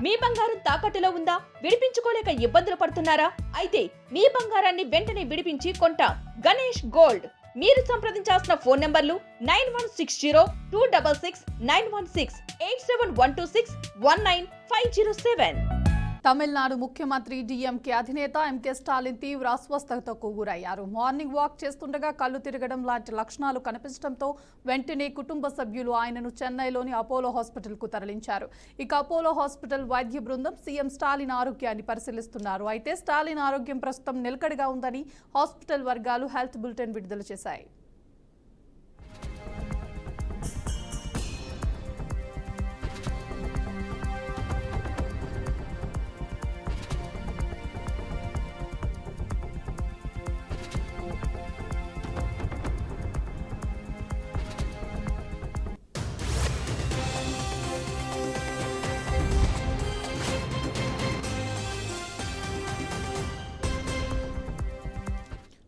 మీ బంగారం తాకట్టులో ఉందా? విడిపించుకోలేక ఇబ్బందులు పడుతున్నారా? అయితే మీ బంగారాన్ని వెంటనే విడిపించి కొంటాం. గణేష్ గోల్డ్. మీరు సంప్రదించాల్సిన ఫోన్ నంబర్లు 9160-266-916, 8712619507. తమిళనాడు ముఖ్యమంత్రి డిఎంకే అధినేత ఎంకే స్టాలిన్ తీవ్ర అస్వస్థతకు గురయ్యారు. మార్నింగ్ వాక్ చేస్తుండగా కళ్ళు తిరగడం లాంటి లక్షణాలు కనిపించడంతో వెంటనే కుటుంబ సభ్యులు ఆయనను చెన్నైలోని అపోలో హాస్పిటల్కు తరలించారు. ఇక అపోలో హాస్పిటల్ వైద్య బృందం సీఎం స్టాలిన్ ఆరోగ్యాన్ని పరిశీలిస్తున్నారు. అయితే స్టాలిన్ ఆరోగ్యం ప్రస్తుతం నిలకడగా ఉందని హాస్పిటల్ వర్గాలు హెల్త్ బులెటిన్ విడుదల చేశాయి.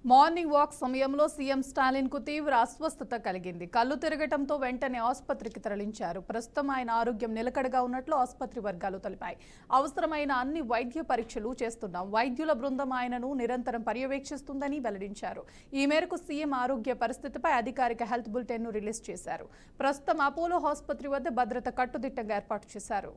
మార్నింగ్ వాక్ సమయంలో సీఎం స్టాలిన్ కు తీవ్ర అస్వస్థత కలిగింది. కళ్ళు తిరగటంతో వెంటనే ఆసుపత్రికి తరలించారు. ప్రస్తుతం ఆయన ఆరోగ్యం నిలకడగా ఉన్నట్లు ఆసుపత్రి వర్గాలు తెలిపాయి. అవసరమైన అన్ని వైద్య పరీక్షలు చేస్తున్నాం. వైద్యుల బృందం ఆయనను నిరంతరం పర్యవేక్షిస్తుందని వెల్లడించారు. ఈ మేరకు సీఎం ఆరోగ్య పరిస్థితిపై అధికారిక హెల్త్ బులెటిన్ ను రిలీజ్ చేశారు. ప్రస్తుతం అపోలో ఆసుపత్రి వద్ద భద్రత కట్టుదిట్టంగా ఏర్పాటు చేశారు.